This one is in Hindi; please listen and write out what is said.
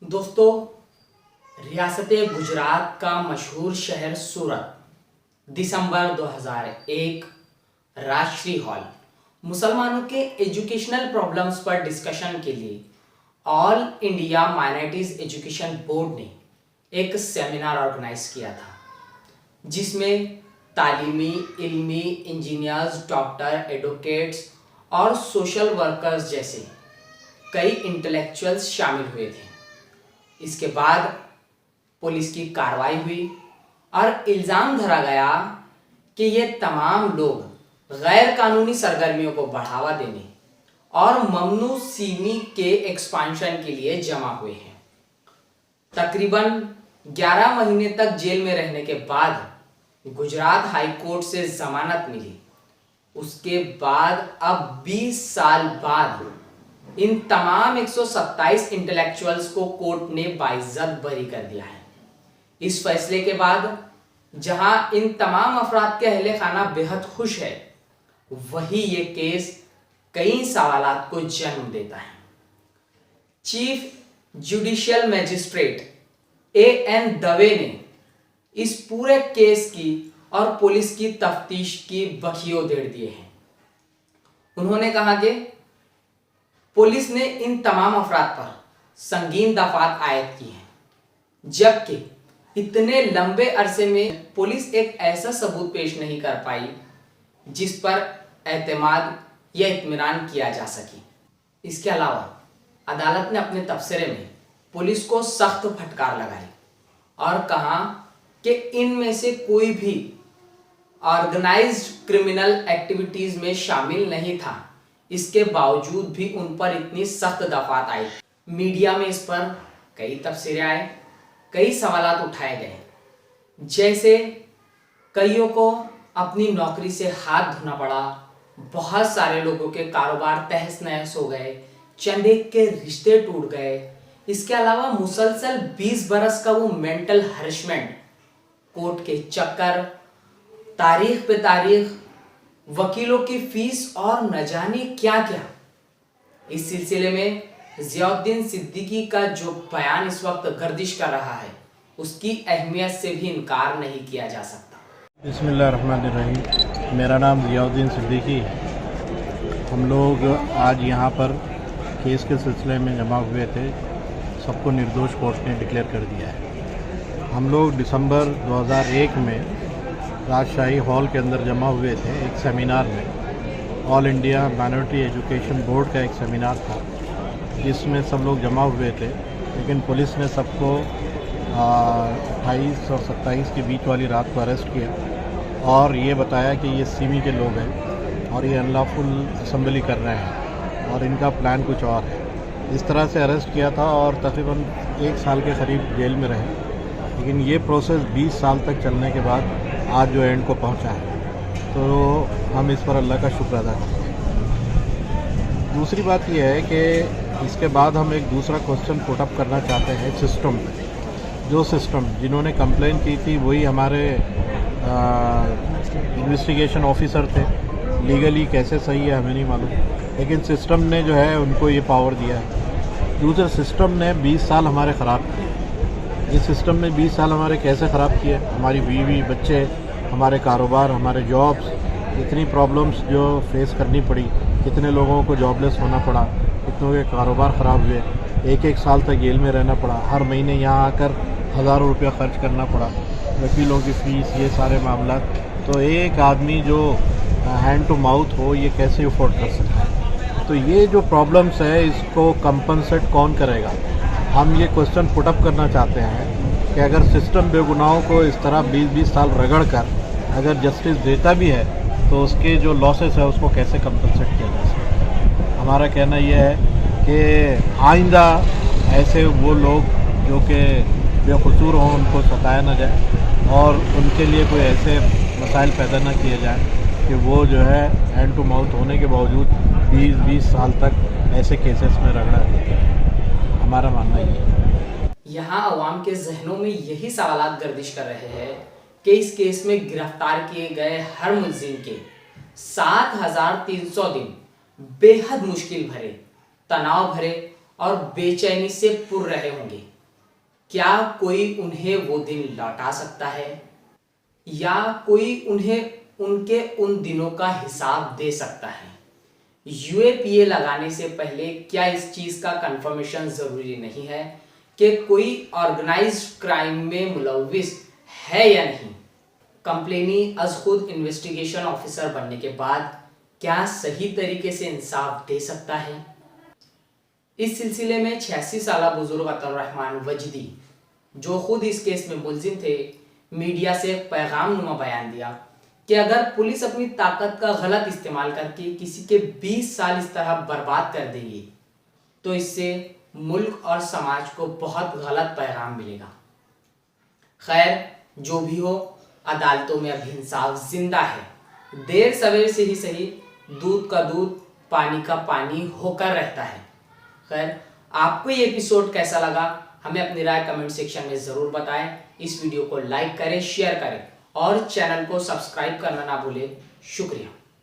दोस्तों, रियासत गुजरात का मशहूर शहर सूरत दिसंबर 2001 राष्ट्रीय हॉल मुसलमानों के एजुकेशनल प्रॉब्लम्स पर डिस्कशन के लिए all India minorities education board ने एक सेमिनार ऑर्गेनाइज किया था, जिसमें तालीमी, इल्मी, इंजीनियर्स, डॉक्टर, एडवोकेट्स और सोशल वर्कर्स जैसे कई इंटेलेक्चुअल्स शामिल हुए थे। इसके बाद पुलिस की कार्रवाई हुई और इल्ज़ाम धरा गया कि ये तमाम लोग गैर कानूनी सरगर्मियों को बढ़ावा देने और ममनू सीमी के एक्सपांशन के लिए जमा हुए हैं। तकरीबन 11 महीने तक जेल में रहने के बाद गुजरात हाई कोर्ट से जमानत मिली। उसके बाद अब 20 साल बाद इन तमाम 127 इंटेलेक्चुअल्स को कोर्ट ने बाइज्जत बरी कर दिया है। इस फैसले के बाद जहां इन तमाम अफराद के अहले खाना बेहद खुश है, वही ये केस कई सवालात को जन्म देता है। Chief judicial magistrate A.N. Dave ने इस पूरे केस की और पुलिस की तफ्तीश की बखियों-देड़ दिए हैं। उन्होंने कहा कि पुलिस ने इन तमाम अफराद पर संगीन दफात आयद की हैं, जबकि इतने लंबे अरसे में पुलिस एक ऐसा सबूत पेश नहीं कर पाई जिस पर एतमाद या इत्मीनान किया जा सके। इसके अलावा अदालत ने अपने तबसरे में पुलिस को सख्त फटकार लगाई और कहा कि इनमें से कोई भी ऑर्गेनाइज्ड क्रिमिनल एक्टिविटीज में शामिल नहीं था। इसके बावजूद भी उन पर इतनी सख्त दफात आई। मीडिया में इस पर कई तबसरे आए, कई सवालात उठाए गए, जैसे कईयों को अपनी नौकरी से हाथ धोना पड़ा, बहुत सारे लोगों के कारोबार तहस नहस हो गए, चंद एक के रिश्ते टूट गए। इसके अलावा मुसलसल 20 बरस का वो मेंटल हरेसमेंट, कोर्ट के चक्कर, तारीख पे तारीख, वकीलों की फीस और न जाने क्या क्या। इस सिलसिले में ज़ियाउद्दीन सिद्दीकी का जो बयान इस वक्त गर्दिश कर रहा है, उसकी अहमियत से भी इनकार नहीं किया जा सकता। बिस्मिल्लाहिर्रहमानिर्रहीम। मेरा नाम ज़ियाउद्दीन सिद्दीकी है। हम लोग आज यहाँ पर केस के सिलसिले में जमा हुए थे। सबको निर्दोष कोर्ट ने डिक्लेयर कर दिया है। हम लोग दिसंबर 2001 में राजशाही हॉल के अंदर जमा हुए थे एक सेमिनार में। All India minority education board का एक सेमिनार था, जिसमें सब लोग जमा हुए थे, लेकिन पुलिस ने सबको 28 और 27 के बीच वाली रात को अरेस्ट किया और ये बताया कि ये सीमी के लोग हैं और ये अनलॉफुल असेंबली कर रहे हैं और इनका प्लान कुछ और है। इस तरह से अरेस्ट किया था और तकरीबन 1 साल के करीब जेल में रहे। लेकिन ये प्रोसेस 20 साल तक चलने के बाद आज जो एंड को पहुंचा है, तो हम इस पर अल्लाह का शुक्र अदा करते हैं। दूसरी बात यह है कि इसके बाद हम एक दूसरा क्वेश्चन पुट अप करना चाहते हैं सिस्टम पे। जो सिस्टम जिन्होंने कंप्लेन की थी वही हमारे इन्वेस्टिगेशन ऑफिसर थे। लीगली कैसे सही है हमें नहीं मालूम, लेकिन सिस्टम ने जो है उनको ये पावर दिया है। दूसरे सिस्टम ने 20 साल हमारे ख़राब किए। इस सिस्टम ने 20 साल हमारे कैसे ख़राब किए? हमारी बीवी, बच्चे, हमारे कारोबार, हमारे जॉब्स, इतनी प्रॉब्लम्स जो फेस करनी पड़ी, कितने लोगों को जॉबलेस होना पड़ा, कितनों के कारोबार ख़राब हुए, 1-1 साल तक जेल में रहना पड़ा, हर महीने यहाँ आकर हज़ारों रुपया खर्च करना पड़ा, वकीलों की फ़ीस, ये सारे मामला। तो एक आदमी जो हैंड टू माउथ हो, ये कैसे अफोर्ड कर सकता है? तो ये जो प्रॉब्लम्स है, इसको कंपनसेट कौन करेगा? हम ये क्वेश्चन पुट अप करना चाहते हैं कि अगर सिस्टम बेगुनाहों को इस तरह 20-20 साल रगड़ कर अगर जस्टिस देता भी है, तो उसके जो लॉसेस है उसको कैसे कंपनसेट किया जा सकता है? हमारा कहना यह है कि आइंदा ऐसे वो लोग जो कि बेकसूर हों उनको सताया ना जाए और उनके लिए कोई ऐसे मसाइल पैदा ना किए जाए कि वो जो है हैंड टू माउथ होने के बावजूद 20-20 साल तक ऐसे केसेस में रगड़ा देते हैं। हमारा मानना ये है। यहाँ अवाम के जहनों में यही सवालात गर्दिश कर रहे हैं कि इस केस में गिरफ्तार किए गए हर मुलजिम के 7300 दिन बेहद मुश्किल भरे, तनाव भरे और बेचैनी से पुर रहे होंगे। क्या कोई उन्हें वो दिन लौटा सकता है या कोई उन्हें उनके उन दिनों का हिसाब दे सकता है? यूएपीए लगाने से पहले क्या इस चीज का कंफर्मेशन जरूरी नहीं है कि कोई ऑर्गेनाइज्ड क्राइम में मुलविस है या नहीं? कंप्लेनी अज खुद इन्वेस्टिगेशन ऑफिसर बनने के बाद क्या सही तरीके से इंसाफ दे सकता है? इस सिलसिले में 86 साल बुजुर्ग अतुर रहमान वजदी, जो खुद इस केस में मुलजिम थे, मीडिया से एक पैगाम नुमा बयान दिया कि अगर पुलिस अपनी ताकत का गलत इस्तेमाल करके किसी के 20 साल इस तरह बर्बाद कर देगी तो इससे मुल्क और समाज को बहुत गलत पैगाम मिलेगा। खैर, जो भी हो, अदालतों में अब इंसाफ जिंदा है। देर सवेर से ही सही, दूध का दूध पानी का पानी होकर रहता है। खैर, आपको ये एपिसोड कैसा लगा हमें अपनी राय कमेंट सेक्शन में ज़रूर बताएं। इस वीडियो को लाइक करें, शेयर करें और चैनल को सब्सक्राइब करना ना भूलें। शुक्रिया।